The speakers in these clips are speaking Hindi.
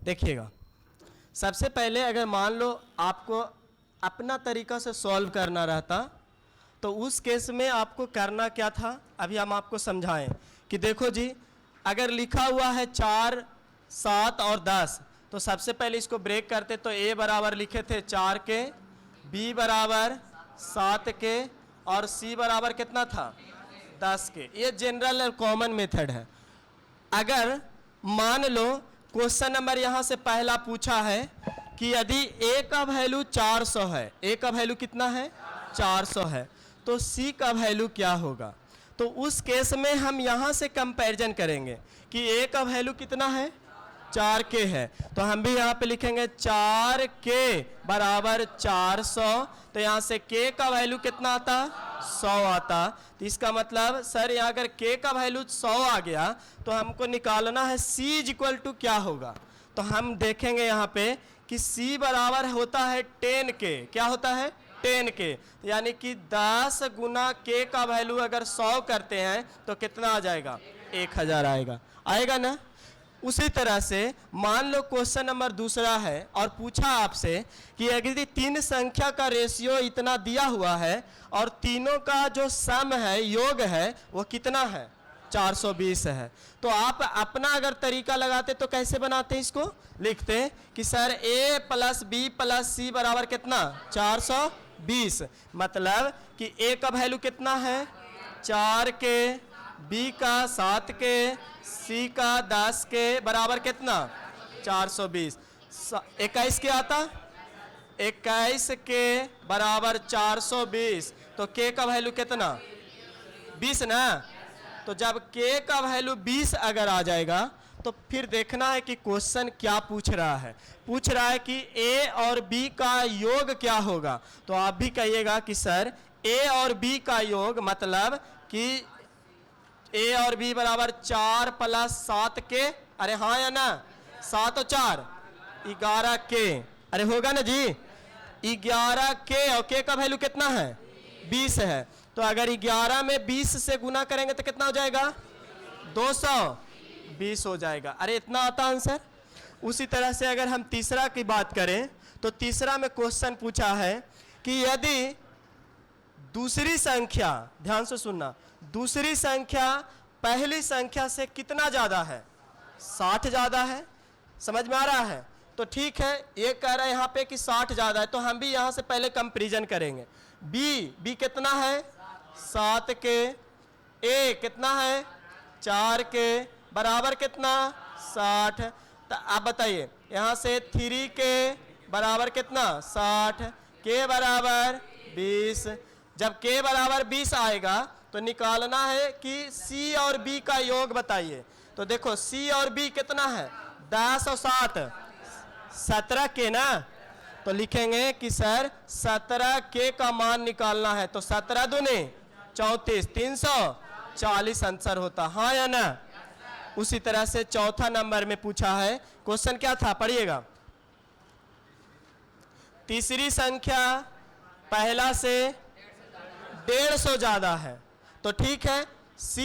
देखिएगा, सबसे पहले अगर मान लो आपको अपना तरीका से सॉल्व करना रहता तो उस केस में आपको करना क्या था, अभी हम आपको समझाएं कि देखो जी, अगर लिखा हुआ है 4, 7 और 10, तो सबसे पहले इसको ब्रेक करते तो a बराबर लिखे थे 4 के, b बराबर 7 के और c बराबर कितना था 10 के। ये जनरल और कॉमन मेथड है। अगर मान लो क्वेश्चन नंबर यहाँ से पहला पूछा है कि यदि a का वैल्यू 400 है, a का वैल्यू कितना है 400 है, तो c का वैल्यू क्या होगा। तो उस केस में हम यहाँ से कंपैरिजन करेंगे कि a का वैल्यू कितना है 4 के है, तो हम भी यहाँ पे लिखेंगे 4 के बराबर 400, तो यहाँ से k का वैल्यू कितना आता 100 आता। तो इसका मतलब सर यहाँ अगर k का वैल्यू 100 आ गया तो हमको निकालना है c इज इक्वल टू क्या होगा। तो हम देखेंगे यहाँ पे कि c बराबर होता है 10 के, क्या होता है 10 के, यानी कि 10 गुना k का वैल्यू अगर 100 करते हैं तो कितना आ जाएगा 1000 आएगा, आएगा ना। उसी तरह से मान लो क्वेश्चन नंबर दूसरा है और पूछा आपसे कि यदि 3 संख्या का रेशियो इतना दिया हुआ है और तीनों का जो सम है योग है वो कितना है 420 है, तो आप अपना अगर तरीका लगाते तो कैसे बनाते हैं, इसको लिखते हैं कि sir a plus B plus C बराबर कितना 420, मतलब कि a का वैल्यू कितना है 4 के, b का 7 के, c का 10 के बराबर कितना 420। 21 के आता 21 के बराबर 420, तो k का वैल्यू कितना 20 ना। तो जब k का वैल्यू 20 अगर आ जाएगा तो फिर देखना है कि क्वेश्चन क्या पूछ रहा है। पूछ रहा है कि a और b का योग क्या होगा, तो आप भी कहिएगा कि सर a और b का योग मतलब कि a और b बराबर 4 प्लस 7 के, अरे हाँ या ना, 7 और 4 11 के, अरे होगा ना जी 11 के, और k का वैल्यू कितना है 20 है, तो अगर 11 में 20 से गुना करेंगे तो कितना हो जाएगा 220 हो जाएगा। अरे इतना आता आंसर। उसी तरह से अगर हम तीसरा की बात करें तो तीसरा में क्वेश्चन पूछा है कि यदि दूसरी संख्या, ध्यान से सुनना, दूसरी संख्या पहली संख्या से कितना ज़्यादा है 60 ज़्यादा है, समझ में आ रहा है। तो ठीक है, ये कह रहा है यहाँ पे कि 60 ज़्यादा है, तो हम भी यहाँ से पहले कंपैरिजन करेंगे। b कितना है 7 के, a कितना है 4 के बराबर कितना 60, तो आप बताइए यहाँ से 3 के बराबर कितना 60, k बराबर 20। जब k बराबर 20 आएगा तो निकालना है कि c और b का योग बताइए। तो देखो c और b कितना है 10 और 7 17 के ना, तो लिखेंगे कि सर 17 के का मान निकालना है, तो 17 दूने 34, 340 आंसर होता, हाँ या ना। उसी तरह से चौथा नंबर में पूछा है, क्वेश्चन क्या था पढ़िएगा, तीसरी संख्या पहला से 150 ज्यादा है, तो ठीक है c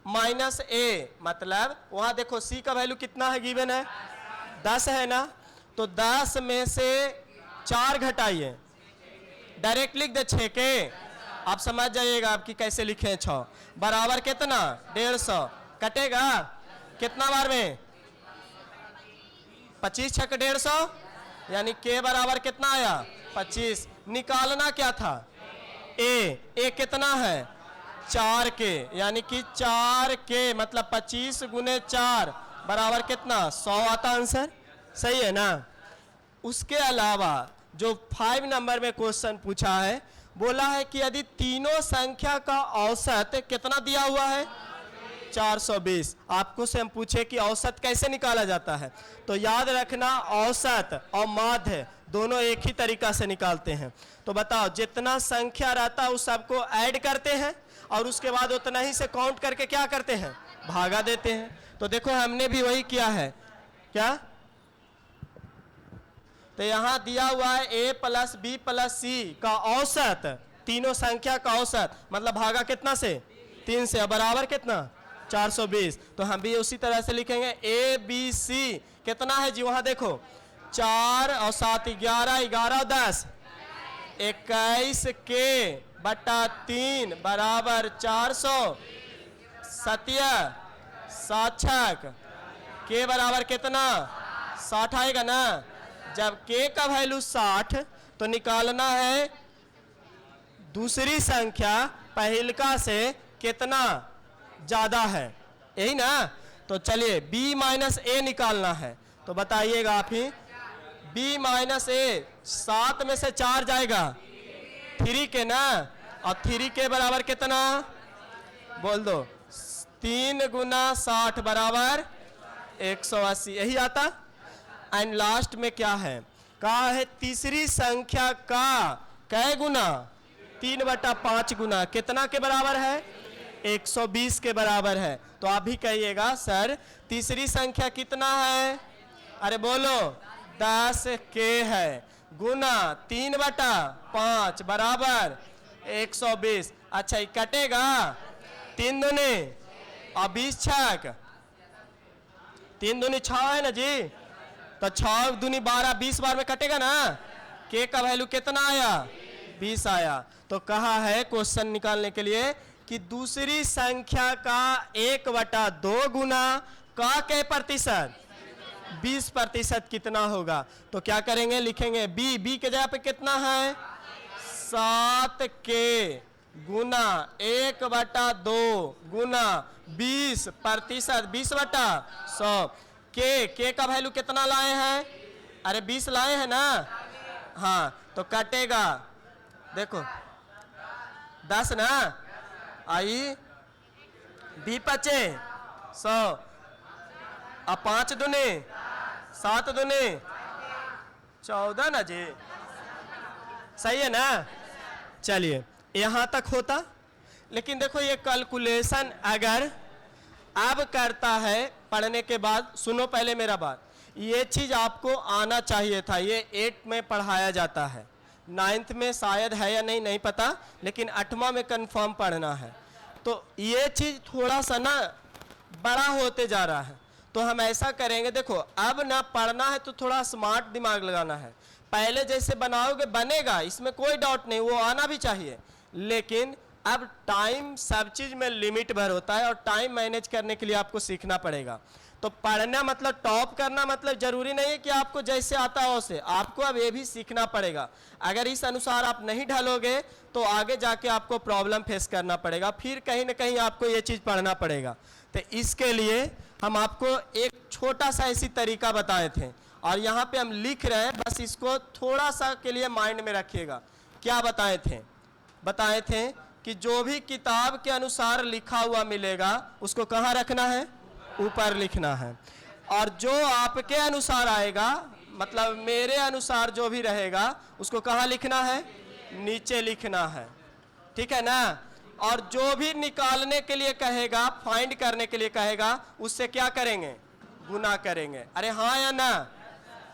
माइनस a, मतलब वहां देखो c का वैल्यू कितना है गिवन है 10 है ना, तो 10 में से 4 घटाइए, डायरेक्ट लिख दे 6 के, आप समझ जाइएगा आपकी कैसे लिखे 6 बराबर कितना 150, कटेगा कितना बार में 25 छक 150, यानी k बराबर कितना आया 25। निकालना क्या था a कितना है 4 के, यानी कि 4 के मतलब 25 गुने 4 बराबर कितना 100 आता आंसर, सही है ना। उसके अलावा जो 5 नंबर में क्वेश्चन पूछा है, बोला है कि यदि तीनों संख्या का औसत कितना दिया हुआ है 420, आपको से हम पूछे कि औसत कैसे निकाला जाता है, तो याद रखना औसत और माध्य दोनों एक ही तरीका से निकालते हैं। तो बताओ जितना संख्या रहता है उस सबको ऐड करते हैं और उसके बाद उतना ही से काउंट करके क्या करते हैं भागा देते हैं। तो देखो हमने भी वही किया है, क्या, तो यहाँ दिया हुआ है a प्लस बी प्लस सी का औसत, तीनों संख्या का औसत, मतलब भागा कितना से 3 से, बराबर कितना 420। तो हम भी उसी तरह से लिखेंगे ए बी सी कितना है जी, वहां देखो 4 और 7 11, 11 और 10 21 के बटा 3 बराबर 400। 7 के बराबर कितना 60 आएगा ना। जब के का वैल्यू 60 तो निकालना है दूसरी संख्या पहिलका से कितना ज्यादा है, यही ना। तो चलिए b माइनस ए निकालना है, तो बताइएगा आप ही। b माइनस ए 7 में से 4 जाएगा 3 के ना, और 3 के बराबर कितना बोल दो 3 गुना 60 बराबर 180, यही आता। एंड लास्ट में क्या है, कहा है तीसरी संख्या का कै गुना 3/5 गुना कितना के बराबर है 120 के बराबर है। तो आप भी कहिएगा सर तीसरी संख्या कितना है, अरे बोलो 10 के है गुना 3/5 बराबर 120। अच्छा ये कटेगा 3 दूनी और 20 छक 3 दूनी 6 है ना जी, तो 6 दूनी 12 20 बार में कटेगा ना। के का वैल्यू कितना आया 20 आया। तो कहा है क्वेश्चन निकालने के लिए कि दूसरी संख्या का 1/2 गुना का के प्रतिशत 20% कितना होगा। तो क्या करेंगे, लिखेंगे बी के जगह पे कितना है 7 के गुना 1/2 गुना 20% 20/100। के का वैल्यू कितना लाए हैं, अरे 20 लाए हैं ना। हाँ तो कटेगा देखो 10 ना, आई 20 पचे 100 और 5 दूनी 7 दूनी 14 ना जी, सही है ना। चलिए यहाँ तक होता, लेकिन देखो ये कैलकुलेशन अगर अब करता है पढ़ने के बाद, सुनो पहले मेरा बात, ये चीज़ आपको आना चाहिए था। ये 8 में पढ़ाया जाता है, 9th में शायद है या नहीं नहीं पता, लेकिन 8वां में कंफर्म पढ़ना है। तो ये चीज़ थोड़ा सा ना बड़ा होते जा रहा है, तो हम ऐसा करेंगे, देखो अब ना पढ़ना है तो थोड़ा स्मार्ट दिमाग लगाना है। पहले जैसे बनाओगे बनेगा, इसमें कोई डाउट नहीं, वो आना भी चाहिए, लेकिन अब टाइम सब चीज़ में लिमिट भर होता है और टाइम मैनेज करने के लिए आपको सीखना पड़ेगा। तो पढ़ना मतलब टॉप करना मतलब जरूरी नहीं है कि आपको जैसे आता हो उसे, आपको अब ये भी सीखना पड़ेगा। अगर इस अनुसार आप नहीं ढलोगे तो आगे जाके आपको प्रॉब्लम फेस करना पड़ेगा, फिर कहीं ना कहीं आपको ये चीज़ पढ़ना पड़ेगा। तो इसके लिए हम आपको एक छोटा सा ऐसी तरीका बताए थे और यहाँ पे हम लिख रहे हैं, बस इसको थोड़ा सा के लिए माइंड में रखिएगा। क्या बताए थे, बताए थे कि जो भी किताब के अनुसार लिखा हुआ मिलेगा उसको कहाँ रखना है, ऊपर लिखना है, और जो आपके अनुसार आएगा मतलब मेरे अनुसार जो भी रहेगा उसको कहाँ लिखना है, नीचे लिखना है, ठीक है ना। और जो भी निकालने के लिए कहेगा, फाइंड करने के लिए कहेगा, उससे क्या करेंगे, गुना करेंगे। अरे हाँ या ना,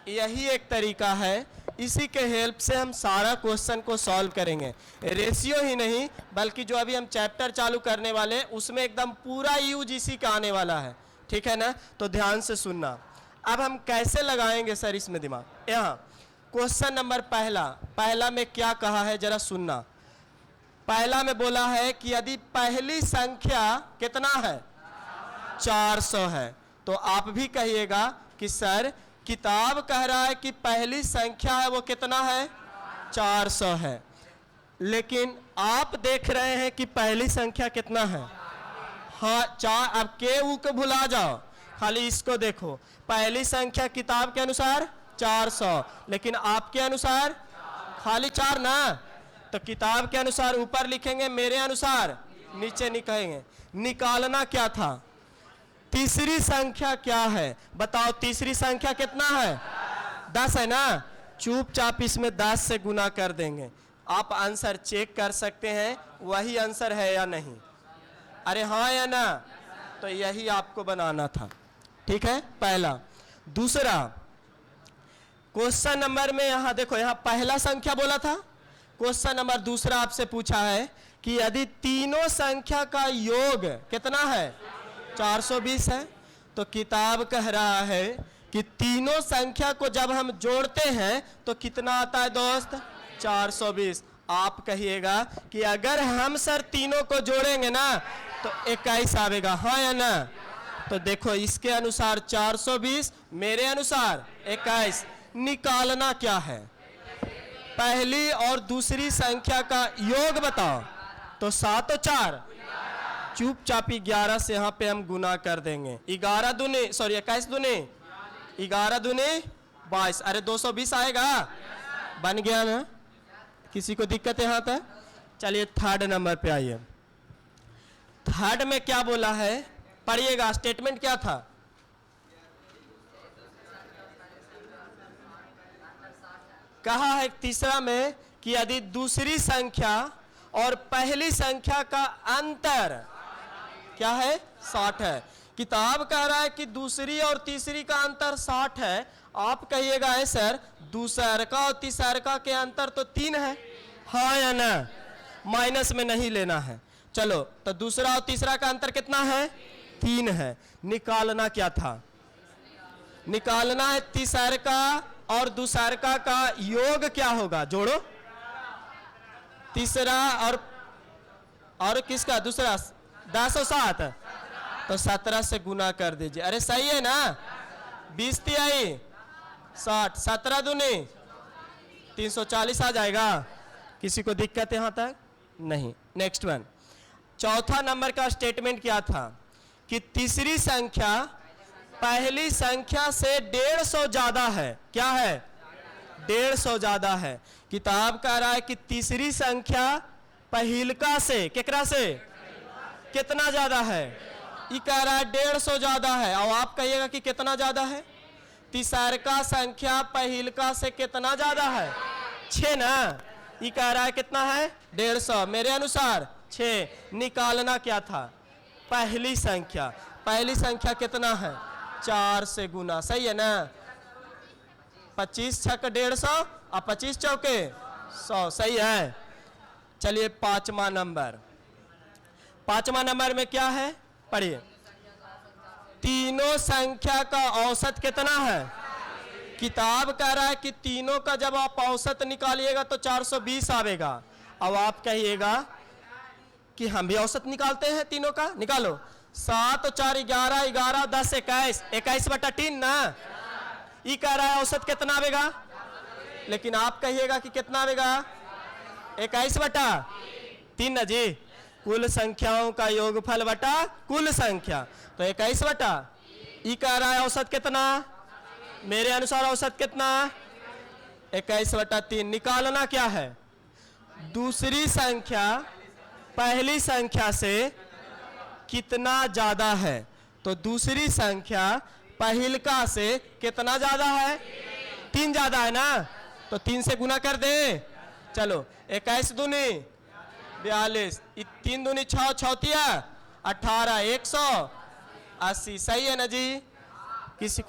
यही एक तरीका है, इसी के हेल्प से हम सारा क्वेश्चन को सॉल्व करेंगे। रेशियो ही नहीं बल्कि जो अभी हम चैप्टर चालू करने वाले उसमें एकदम पूरा यूजीसी का आने वाला है, ठीक है ना। तो ध्यान से सुनना। अब हम कैसे लगाएंगे सर इसमें दिमाग, यहाँ क्वेश्चन नंबर पहला में क्या कहा है जरा सुनना। पहला में बोला है कि यदि पहली संख्या कितना है 400 है, तो आप भी कहिएगा कि सर किताब कह रहा है कि पहली संख्या है वो कितना है 400 है, लेकिन आप देख रहे हैं कि पहली संख्या कितना है, हाँ 4। अब के ऊ को भुला जाओ, खाली इसको देखो। पहली संख्या किताब के अनुसार 400, लेकिन आपके अनुसार खाली 4 ना, तो किताब के अनुसार ऊपर लिखेंगे, मेरे अनुसार नीचे लिखेंगे। निकालना क्या था, तीसरी संख्या क्या है बताओ, तीसरी संख्या कितना है 10 है ना, चुपचाप इसमें 10 से गुना कर देंगे। आप आंसर चेक कर सकते हैं वही आंसर है या नहीं, अरे हाँ या ना। तो यही आपको बनाना था, ठीक है पहला। दूसरा क्वेश्चन नंबर में यहाँ देखो, यहाँ पहला संख्या बोला था, क्वेश्चन नंबर दूसरा आपसे पूछा है कि यदि तीनों संख्या का योग कितना है 420 है। तो किताब कह रहा है कि तीनों संख्या को जब हम जोड़ते हैं तो कितना आता है दोस्त? 420। आप कहिएगा कि अगर हम सर तीनों को जोड़ेंगे ना तो 21 आवेगा, हाँ या ना? तो देखो इसके अनुसार 420, मेरे अनुसार 21। निकालना क्या है? पहली और दूसरी संख्या का योग बताओ। तो 7 और 4 चुपचाप 11 से यहाँ पे हम गुना कर देंगे। 21 दूनी 22। अरे 220 आएगा, बन गया ना? किसी को दिक्कत है यहाँ तक? चलिए थर्ड नंबर पे आइए। थर्ड में क्या बोला है पढ़िएगा, स्टेटमेंट क्या था? कहा है तीसरा में कि यदि दूसरी संख्या और पहली संख्या का अंतर क्या है? 60 है। किताब कह रहा है कि दूसरी और तीसरी का अंतर 60 है। आप कहिएगा है सर दूसरका और तीसरका के अंतर तो 3 है, हाँ या ना? माइनस में नहीं लेना है। चलो तो दूसरा और तीसरा का अंतर कितना है? 3 है। निकालना क्या था? निकालना है तीसरका और दूसरका का योग क्या होगा? जोड़ो। तीसरा और किसका? दूसरा 10 और 7 तो 17 से गुना कर दीजिए। अरे सही है ना? 20 तिहाई 60, 17 दूनी 340 आ जाएगा। किसी को दिक्कत है यहाँ तक? नहीं। नेक्स्ट वन, चौथा नंबर का स्टेटमेंट क्या था? कि तीसरी संख्या पहली संख्या से 150 ज्यादा है। क्या है? 150 ज्यादा है। किताब कह रहा है कि तीसरी संख्या पहिलका से केकरा से कितना ज्यादा है? ये कह रहा है 150 ज्यादा है। और आप कहिएगा कि कितना ज्यादा है? तीसरका संख्या पहिलका से कितना ज्यादा है? 6 ना? ये कह रहा है कितना है? 150। मेरे अनुसार 6। निकालना क्या था? पहली संख्या। पहली संख्या कितना है? 4 से गुना, सही है ना? 25 छक 150 और 25 चौके 100, सही है। चलिए पांचवा नंबर। पांचवा नंबर में क्या है पढ़िए। तीनों संख्या का औसत कितना है? किताब कह रहा है कि तीनों का जब आप औसत निकालिएगा तो 420 आवेगा। अब आप कहिएगा कि हम भी औसत निकालते हैं तीनों का। निकालो। 7 और 4 11, 11 10 21, 21/3 ना? ये कह रहा है औसत कितना आवेगा? लेकिन आप कहिएगा कि कितना आवेगा? 21/3 ना जी? कुल संख्याओं का योगफल बटा कुल संख्या, तो 21/। ये कह रहा है औसत कितना? मेरे अनुसार औसत कितना? 21/3। निकालना क्या है? दूसरी संख्या पहली संख्या से कितना ज्यादा है? तो दूसरी संख्या पहिलका से कितना ज्यादा है? 3 ज्यादा है ना? तो 3 से गुना कर दे। चलो 21 दूनी 42, 3 दूनी 6, 6 तिया 18, 180, सही है ना जी? किसी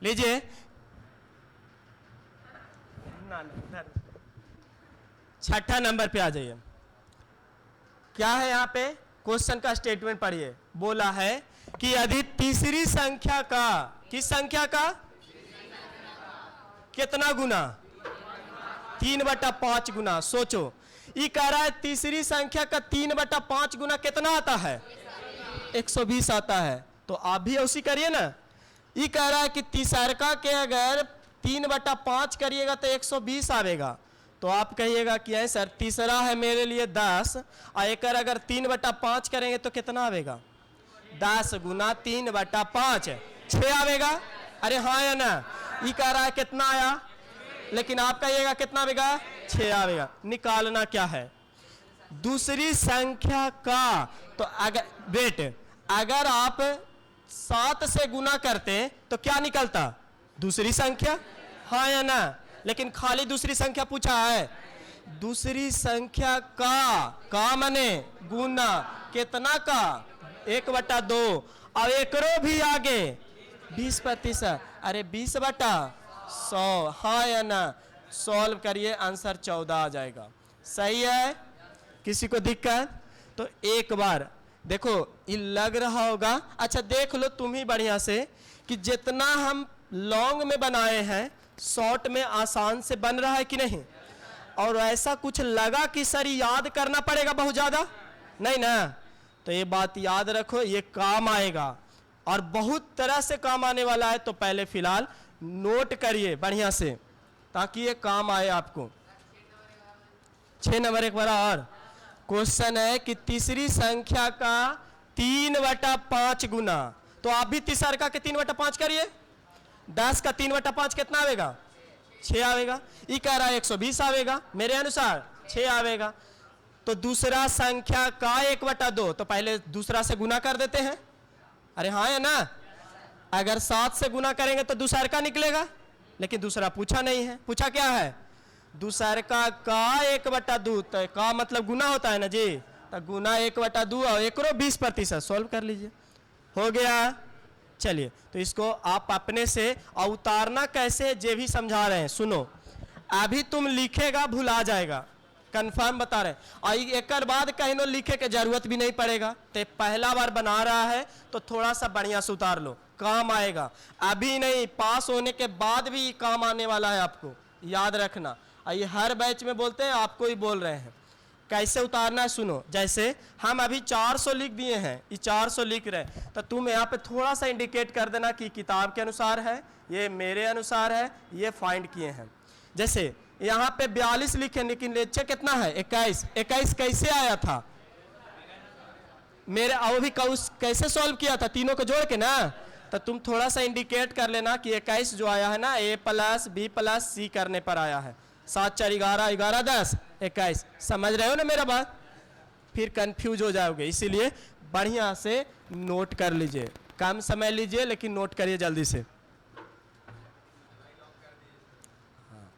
लीजिए। छठा नंबर पे आ जाइए। क्या है यहाँ पे? क्वेश्चन का स्टेटमेंट पढ़िए। बोला है कि यदि तीसरी संख्या का, किस संख्या का कितना गुना? 3/5 गुना। सोचो, ये कह रहा है तीसरी संख्या का 3/5 गुना कितना आता है? 120 आता है। तो आप भी उसी करिए ना। ये कह रहा है कि तीसरका के अगर 3/5 करिएगा तो 120 आवेगा। तो आप कहिएगा कि है सर तीसरा है मेरे लिए 10 और एक अगर 3/5 करेंगे तो कितना आवेगा? 10 गुना 3/5 6 आवेगा। अरे हाँ या ना? ये कह रहा है कितना आया? लेकिन आप कहिएगा कितना आवेगा? 6 आवेगा। निकालना क्या है? दूसरी संख्या का। तो अगर आप 7 से गुना करते तो क्या निकलता? दूसरी संख्या, हाँ या ना? लेकिन खाली दूसरी संख्या पूछा है। दूसरी संख्या का माने गुना कितना का? 1/2। और एकरो भी आगे 20%। अरे 20/100, हाँ या ना? सॉल्व करिए, आंसर 14 आ जाएगा। सही है? किसी को दिक्कत? तो एक बार देखो, ये लग रहा होगा, अच्छा देख लो तुम ही बढ़िया से कि जितना हम लॉन्ग में बनाए हैं शॉर्ट में आसान से बन रहा है कि नहीं। और ऐसा कुछ लगा कि सर याद करना पड़ेगा बहुत ज़्यादा, नहीं ना। तो ये बात याद रखो, ये काम आएगा और बहुत तरह से काम आने वाला है। तो पहले फिलहाल नोट करिए बढ़िया से ताकि ये काम आए आपको। 6 नंबर एक बार और क्वेश्चन है कि तीसरी संख्या का 3/5 गुना, तो आप भी तीसरा के 3/5 करिए। 10 का 3/5 कितना आवेगा? 6 आवेगा। ये कह रहा है 120 आवेगा, मेरे अनुसार 6 आवेगा। तो दूसरा संख्या का 1/2, तो पहले दूसरा से गुना कर देते हैं। अरे हाँ है ना, अगर 7 से गुना करेंगे तो दूसरा का निकलेगा, लेकिन दूसरा पूछा नहीं है। पूछा क्या है? दूसरा का 1/2, तो का मतलब गुना होता है ना जी, तो गुना 1/2 और 20% सॉल्व कर लीजिए, हो गया। चलिए, तो इसको आप अपने से और उतारना कैसे ये भी समझा रहे हैं, सुनो। अभी तुम लिखेगा भुला जाएगा, कंफर्म बता रहे हैं। और एक बाद कहीं नो लिखे के जरूरत भी नहीं पड़ेगा। तो पहला बार बना रहा है तो थोड़ा सा बढ़िया से उतार लो, काम आएगा। अभी नहीं, पास होने के बाद भी काम आने वाला है आपको, याद रखना। ये हर बैच में बोलते हैं, आपको ही बोल रहे हैं कैसे उतारना है। सुनो, जैसे हम अभी 400 लिख दिए हैं, ये 400 लिख रहे हैं, तो तुम यहाँ पे थोड़ा सा इंडिकेट कर देना कि किताब के अनुसार है, ये मेरे अनुसार है, ये फाइंड किए हैं। जैसे यहाँ पे 42 लिखे, लेकिन लेक्चर कितना है? 21। 21 कैसे आया था मेरे? और भी कैसे सॉल्व किया था? तीनों को जोड़ के ना। तो तुम थोड़ा सा इंडिकेट कर लेना कि 21 जो आया है ना, A+B+C करने पर आया है। 7 4 11, 11 10 21। समझ रहे हो ना मेरा बात? फिर कंफ्यूज हो जाओगे, इसीलिए बढ़िया से नोट कर लीजिए। कम समय लीजिए लेकिन नोट करिए जल्दी से।